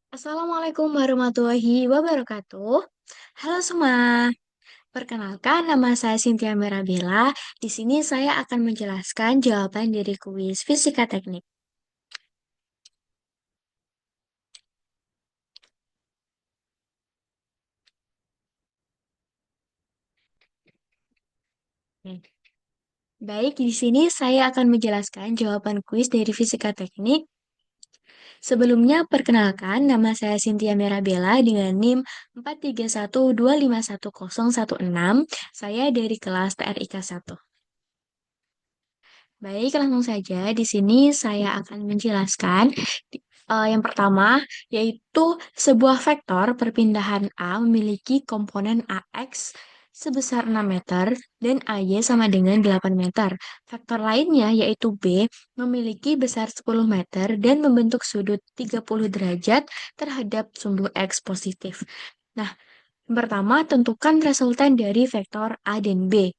Assalamualaikum warahmatullahi wabarakatuh. Halo semua, perkenalkan nama saya Cynthia Mirabella. Di sini saya akan menjelaskan jawaban dari kuis Fisika Teknik. Oke. Baik, di sini saya akan menjelaskan jawaban kuis dari Fisika Teknik. Sebelumnya, perkenalkan nama saya Cynthia Mirabella dengan NIM 431251016. Saya dari kelas TRIK 1. Baik, langsung saja. Di sini saya akan menjelaskan yang pertama, yaitu sebuah vektor perpindahan A memiliki komponen AX sebesar 6 meter dan AY sama dengan 8 meter. Vektor lainnya, yaitu B, memiliki besar 10 meter dan membentuk sudut 30 derajat terhadap sumbu X positif. Nah, yang pertama, tentukan resultan dari vektor A dan B.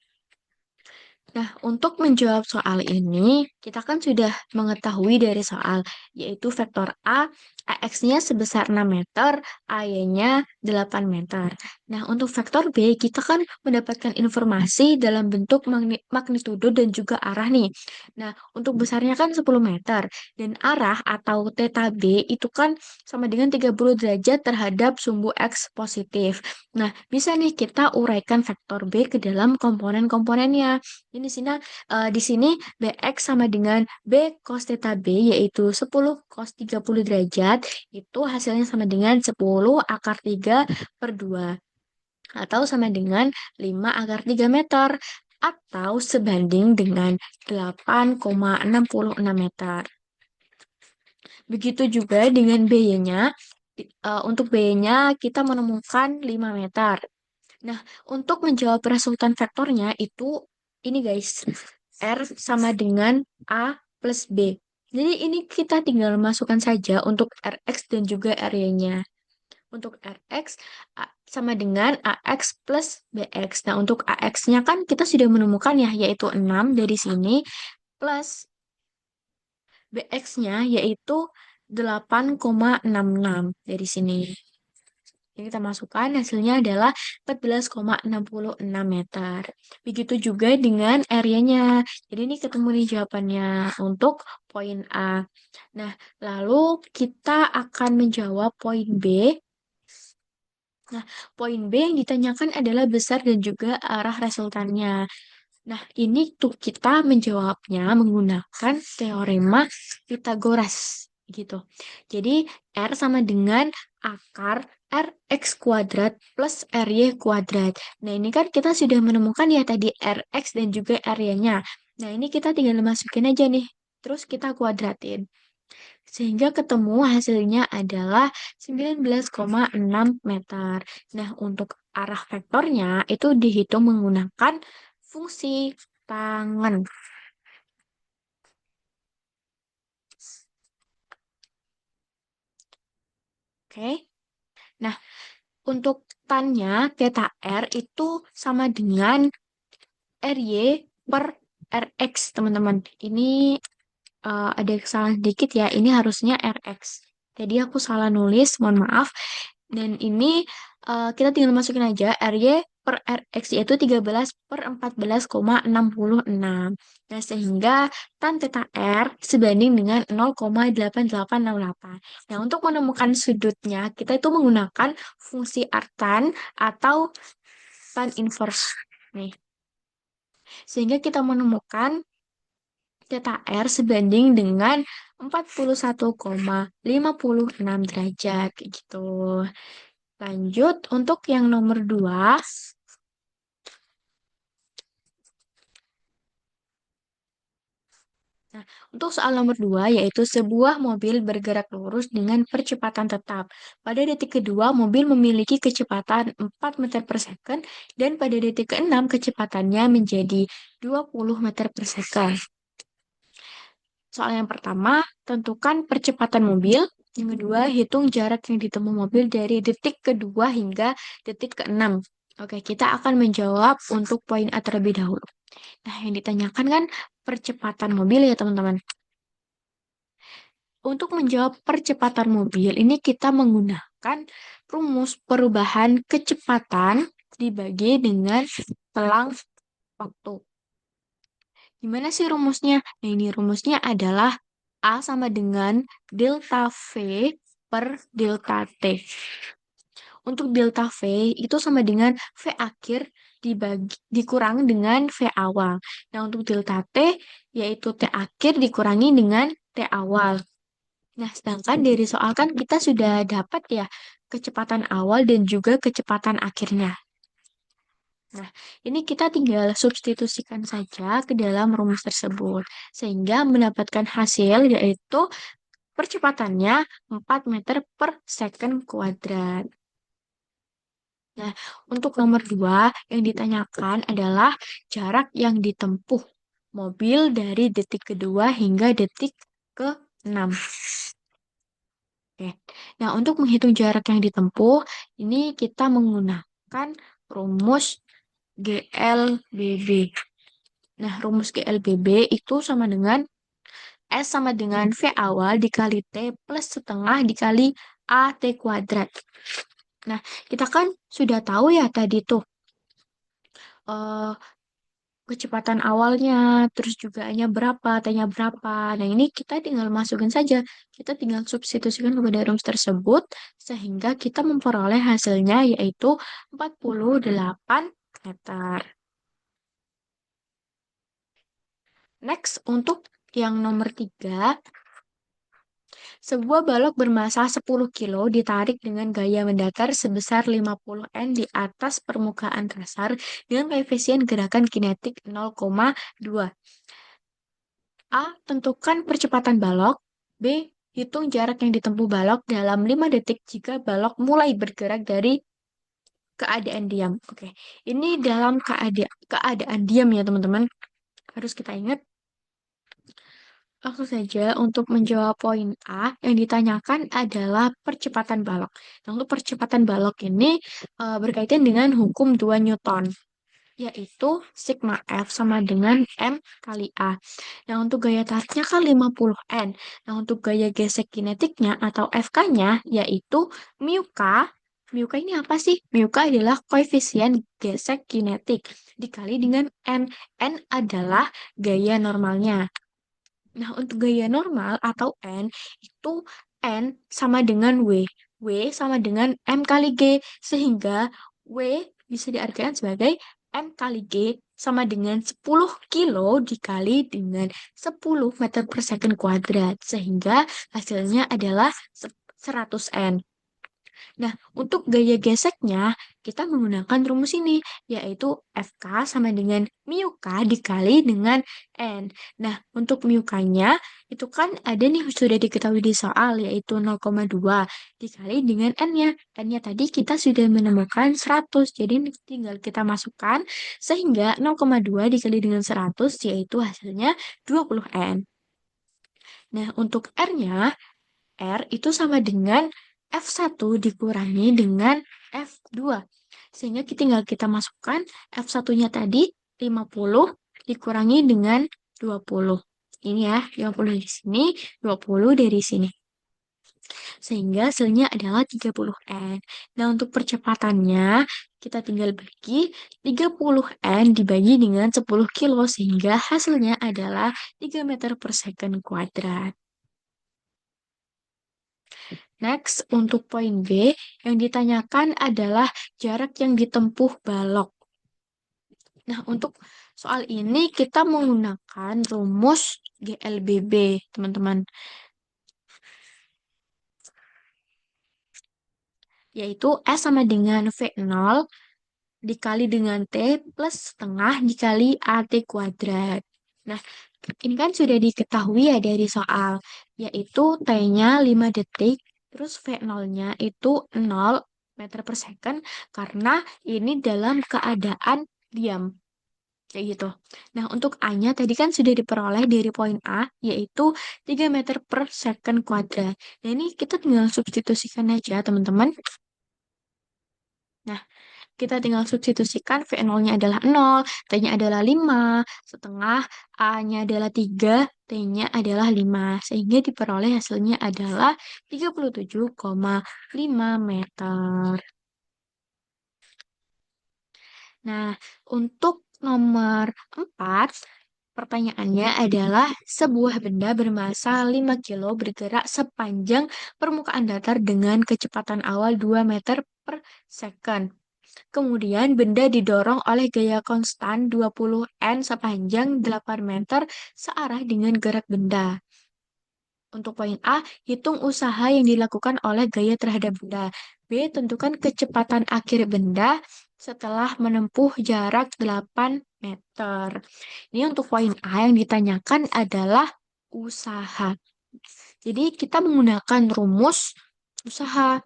Nah, untuk menjawab soal ini, kita kan sudah mengetahui dari soal, yaitu vektor A, AX-nya sebesar 6 meter, AY-nya 8 meter. Nah, untuk vektor B, kita kan mendapatkan informasi dalam bentuk magnitudo dan juga arah nih. Nah, untuk besarnya kan 10 meter, dan arah atau theta B itu kan sama dengan 30 derajat terhadap sumbu X positif. Nah, bisa nih kita uraikan vektor B ke dalam komponen-komponennya. Ini di sini BX sama dengan B cos theta B yaitu 10 cos 30 derajat itu hasilnya sama dengan 10 akar 3 per 2 atau sama dengan 5 akar 3 meter atau sebanding dengan 8,66 meter. Begitu juga dengan B-nya. Untuk B-nya kita menemukan 5 meter. Nah, untuk menjawab resultan vektornya itu ini guys, R sama dengan A plus B. Jadi ini kita tinggal masukkan saja untuk Rx dan juga Ry-nya. Untuk Rx sama dengan AX plus BX. Nah, untuk AX-nya kan kita sudah menemukan ya, yaitu 6 dari sini, plus BX-nya yaitu 8,66 dari sini. Yang kita masukkan hasilnya adalah 14,66 meter. Begitu juga dengan area-nya. Jadi ini ketemu nih jawabannya untuk poin A. Nah, lalu kita akan menjawab poin B. Nah, poin B yang ditanyakan adalah besar dan juga arah resultannya. Nah, ini tuh kita menjawabnya menggunakan teorema Pythagoras gitu. Jadi, R sama dengan akar Rx kuadrat plus Ry kuadrat. Nah, ini kan kita sudah menemukan ya tadi Rx dan juga Ry-nya. Nah, ini kita tinggal masukin aja nih. Terus kita kuadratin. Sehingga ketemu hasilnya adalah 19,6 meter. Nah, untuk arah vektornya itu dihitung menggunakan fungsi tangen. Oke. Nah, untuk tannya theta R itu sama dengan Ry per Rx, teman-teman. Ini ada kesalahan sedikit ya. Ini harusnya Rx. Jadi aku salah nulis, mohon maaf. Dan ini kita tinggal masukin aja Ry per Rx yaitu 13 per 14,66. Nah, sehingga tan theta R sebanding dengan 0,8868. Nah, untuk menemukan sudutnya, kita itu menggunakan fungsi artan atau tan inverse. Nih, sehingga kita menemukan theta R sebanding dengan 41,56 derajat kayak gitu. Lanjut untuk yang nomor 2. Nah, untuk soal nomor 2 yaitu sebuah mobil bergerak lurus dengan percepatan tetap. Pada detik kedua, mobil memiliki kecepatan 4 meter per second dan pada detik keenam kecepatannya menjadi 20 meter per second. Soal yang pertama, tentukan percepatan mobil. Yang kedua, hitung jarak yang ditempuh mobil dari detik kedua hingga detik keenam. Oke, kita akan menjawab untuk poin A terlebih dahulu. Nah, yang ditanyakan kan percepatan mobil ya, teman-teman. Untuk menjawab percepatan mobil, ini kita menggunakan rumus perubahan kecepatan dibagi dengan selang waktu. Gimana sih rumusnya? Nah, ini rumusnya adalah A sama dengan delta V per delta T. Untuk delta V itu sama dengan V akhir dikurang dengan V awal. Nah, untuk delta T yaitu T akhir dikurangi dengan T awal. Nah, sedangkan dari soal kan kita sudah dapat ya kecepatan awal dan juga kecepatan akhirnya. Nah, ini kita tinggal substitusikan saja ke dalam rumus tersebut. Sehingga mendapatkan hasil yaitu percepatannya 4 meter per second kuadrat. Nah, untuk nomor 2 yang ditanyakan adalah jarak yang ditempuh mobil dari detik kedua hingga detik ke-6. Oke. Nah, untuk menghitung jarak yang ditempuh, ini kita menggunakan rumus GLBB. Nah, rumus GLBB itu sama dengan S sama dengan V awal dikali T plus setengah dikali AT kuadrat. Nah, kita kan sudah tahu ya tadi tuh eh, kecepatan awalnya, terus juga nya berapa, T-nya berapa. Nah, ini kita tinggal masukin saja. Kita tinggal substitusikan kepada rumus tersebut, sehingga kita memperoleh hasilnya yaitu 48 meter. Next, untuk yang nomor 3, sebuah balok bermasa 10 kilo ditarik dengan gaya mendatar sebesar 50 N di atas permukaan dasar dengan koefisien gerakan kinetik 0,2. A. Tentukan percepatan balok. B. Hitung jarak yang ditempuh balok dalam 5 detik jika balok mulai bergerak dari keadaan diam. Oke, ini dalam keadaan diam ya teman-teman. Harus kita ingat. Langsung saja untuk menjawab poin A, yang ditanyakan adalah percepatan balok. Nah, untuk percepatan balok ini berkaitan dengan hukum 2 Newton, yaitu sigma F sama dengan M kali A. Nah, untuk gaya tariknya kan 50 N. Nah, untuk gaya gesek kinetiknya atau FK-nya yaitu mu K. Mu K ini apa sih? Mu K adalah koefisien gesek kinetik dikali dengan N. N adalah gaya normalnya. Nah, untuk gaya normal atau N, itu N sama dengan W. W sama dengan M kali G. Sehingga W bisa diartikan sebagai M kali G sama dengan 10 kilo dikali dengan 10 meter per second kuadrat. Sehingga hasilnya adalah 100 N. Nah, untuk gaya geseknya, kita menggunakan rumus ini, yaitu FK sama dengan mu K dikali dengan N. Nah, untuk mu K-nya, itu kan ada nih, sudah diketahui di soal, yaitu 0,2 dikali dengan N-nya. N-nya tadi kita sudah menemukan 100, jadi tinggal kita masukkan, sehingga 0,2 dikali dengan 100, yaitu hasilnya 20 N. Nah, untuk R-nya, R itu sama dengan F1 dikurangi dengan F2. Sehingga tinggal kita masukkan F1-nya tadi 50 dikurangi dengan 20. Ini ya, 50 dari sini, 20 dari sini. Sehingga hasilnya adalah 30 N. Nah, untuk percepatannya, kita tinggal bagi 30 N dibagi dengan 10 kilo, sehingga hasilnya adalah 3 meter per second kuadrat. Next, untuk poin B, yang ditanyakan adalah jarak yang ditempuh balok. Nah, untuk soal ini kita menggunakan rumus GLBB, teman-teman. Yaitu S sama dengan V0 dikali dengan T plus setengah dikali AT kuadrat. Nah, ini kan sudah diketahui ya dari soal, yaitu T-nya 5 detik, terus V0-nya itu 0 meter per second, karena ini dalam keadaan diam. Kayak gitu. Nah, untuk A-nya tadi kan sudah diperoleh dari poin A, yaitu 3 meter per second kuadrat. Nah, ini kita tinggal substitusikan aja, teman-teman. Nah, kita tinggal substitusikan V0-nya adalah 0, T-nya adalah 5, setengah, A-nya adalah 3, T-nya adalah 5. Sehingga diperoleh hasilnya adalah 37,5 meter. Nah, untuk nomor 4, pertanyaannya adalah sebuah benda bermassa 5 kilo bergerak sepanjang permukaan datar dengan kecepatan awal 2 meter per second. Kemudian benda didorong oleh gaya konstan 20 N sepanjang 8 meter searah dengan gerak benda. Untuk poin A, hitung usaha yang dilakukan oleh gaya terhadap benda. B, tentukan kecepatan akhir benda setelah menempuh jarak 8 meter. Ini untuk poin A yang ditanyakan adalah usaha. Jadi kita menggunakan rumus usaha.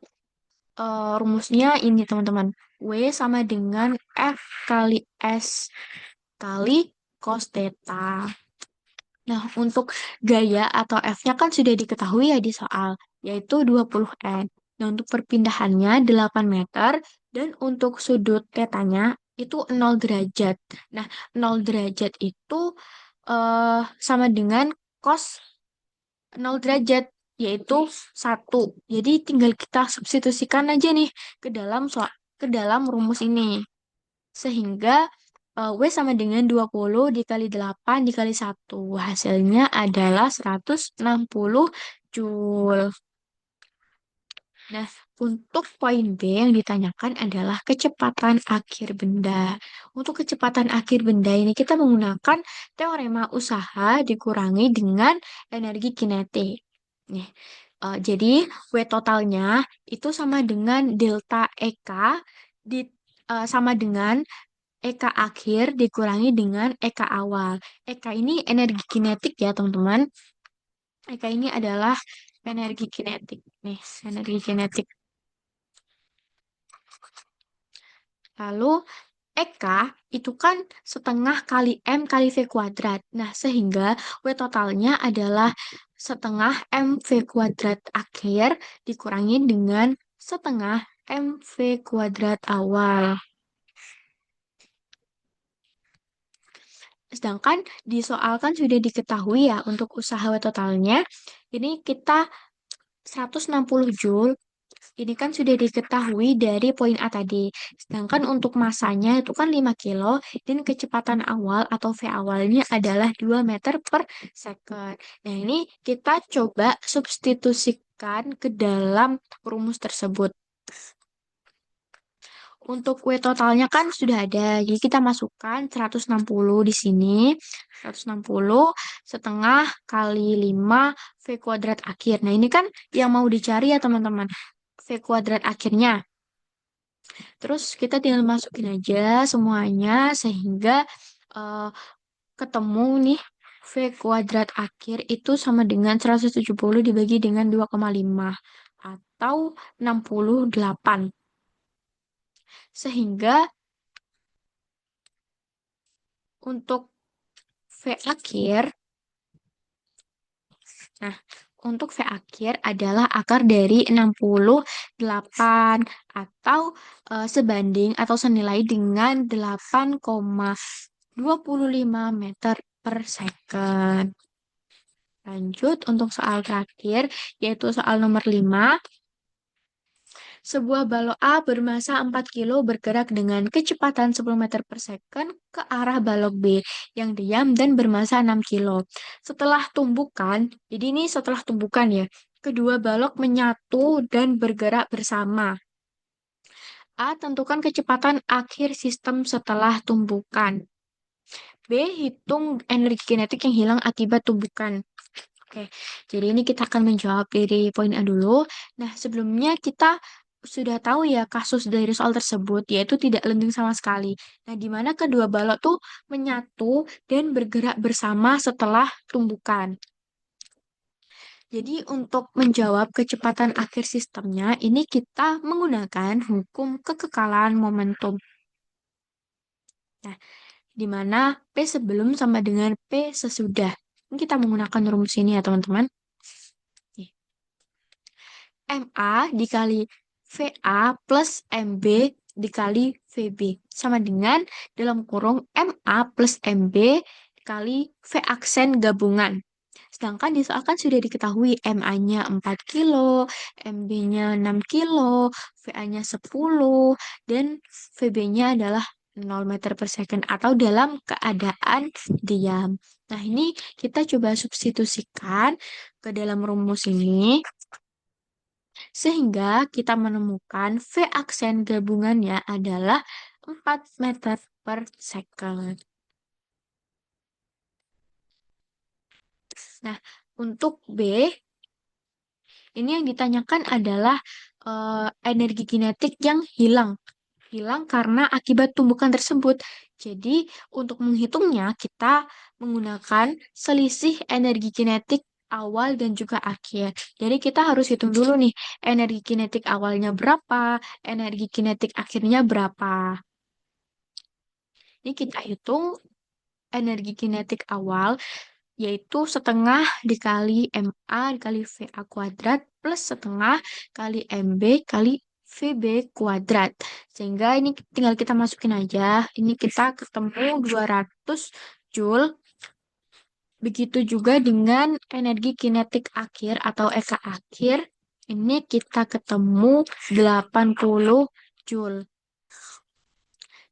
Rumusnya ini teman-teman. W sama dengan F kali S kali cos theta. Nah, untuk gaya atau F-nya kan sudah diketahui ya di soal, yaitu 20 N. Nah, untuk perpindahannya 8 meter, dan untuk sudut tetanya itu 0 derajat. Nah, 0 derajat itu sama dengan cos 0 derajat, yaitu 1. Jadi tinggal kita substitusikan aja nih ke dalam ke dalam rumus ini. Sehingga W sama dengan 20 dikali 8 dikali 1. Hasilnya adalah 160 Joule. Nah, untuk poin B yang ditanyakan adalah kecepatan akhir benda. Untuk kecepatan akhir benda ini kita menggunakan teorema usaha dikurangi dengan energi kinetik. Nih, jadi W totalnya itu sama dengan delta EK sama dengan EK akhir dikurangi dengan EK awal. EK ini energi kinetik ya, teman-teman. EK ini adalah energi kinetik. Nih, energi kinetik. Lalu EK itu kan setengah kali M kali V kuadrat. Nah, sehingga W totalnya adalah setengah MV kuadrat akhir dikurangi dengan setengah MV kuadrat awal. Sedangkan di soal kan sudah diketahui ya untuk usaha W totalnya. Ini kita 160 Joule. Ini kan sudah diketahui dari poin A tadi. Sedangkan untuk masanya itu kan 5 kilo dan kecepatan awal atau V awalnya adalah 2 meter per second. Nah, ini kita coba substitusikan ke dalam rumus tersebut. Untuk W totalnya kan sudah ada. Jadi kita masukkan 160 di sini. 160 setengah kali 5 V kuadrat akhir. Nah, ini kan yang mau dicari ya teman-teman. V kuadrat akhirnya. Terus kita tinggal masukin aja semuanya sehingga eh, ketemu nih V kuadrat akhir itu sama dengan 170 dibagi dengan 2,5 atau 68. Sehingga untuk V akhir, nah, untuk V akhir adalah akar dari 68 atau sebanding atau senilai dengan 8,25 meter per second. Lanjut untuk soal terakhir, yaitu soal nomor 5. Sebuah balok A bermassa 4 kilo bergerak dengan kecepatan 10 meter per second ke arah balok B yang diam dan bermassa 6 kilo. Setelah tumbukan, jadi ini setelah tumbukan ya, kedua balok menyatu dan bergerak bersama. A. Tentukan kecepatan akhir sistem setelah tumbukan. B. Hitung energi kinetik yang hilang akibat tumbukan. Oke, jadi ini kita akan menjawab dari poin A dulu. Nah, sebelumnya kita sudah tahu ya kasus dari soal tersebut, yaitu tidak lenting sama sekali. Nah, di mana kedua balok tuh menyatu dan bergerak bersama setelah tumbukan. Jadi untuk menjawab kecepatan akhir sistemnya, ini kita menggunakan hukum kekekalan momentum. Nah, di mana P sebelum sama dengan P sesudah. Ini kita menggunakan rumus ini ya, teman-teman. MA dikali VA plus MB dikali VB. Sama dengan dalam kurung MA plus MB kali V aksen gabungan. Sedangkan di soal kan sudah diketahui MA-nya 4 kilo, MB-nya 6 kilo, VA-nya 10, dan VB-nya adalah 0 meter per second atau dalam keadaan diam. Nah, ini kita coba substitusikan ke dalam rumus ini sehingga kita menemukan V aksen gabungannya adalah 4 meter per second. Nah, untuk B, ini yang ditanyakan adalah energi kinetik yang hilang. Hilang karena akibat tumbukan tersebut. Jadi, untuk menghitungnya, kita menggunakan selisih energi kinetik awal dan juga akhir. Jadi, kita harus hitung dulu nih, energi kinetik awalnya berapa, energi kinetik akhirnya berapa. Ini kita hitung energi kinetik awal yaitu setengah dikali MA dikali VA kuadrat plus setengah kali MB kali VB kuadrat. Sehingga ini tinggal kita masukin aja. Ini kita ketemu 200 Joule. Begitu juga dengan energi kinetik akhir atau EK akhir. Ini kita ketemu 80 Joule.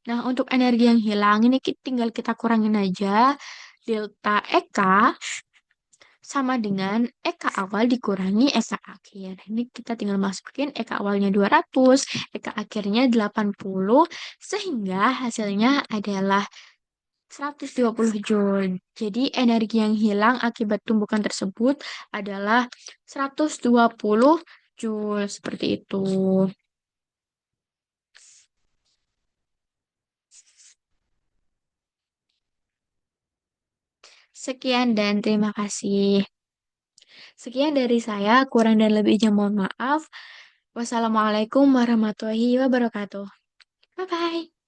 Nah, untuk energi yang hilang ini tinggal kita kurangin aja. Delta EK sama dengan EK awal dikurangi EK akhir. Ini kita tinggal masukin EK awalnya 200, EK akhirnya 80, sehingga hasilnya adalah 120 Joule. Jadi energi yang hilang akibat tumbukan tersebut adalah 120 Joule. Seperti itu. Sekian dan terima kasih. Sekian dari saya, kurang dan lebihnya mohon maaf. Wassalamualaikum warahmatullahi wabarakatuh. Bye-bye.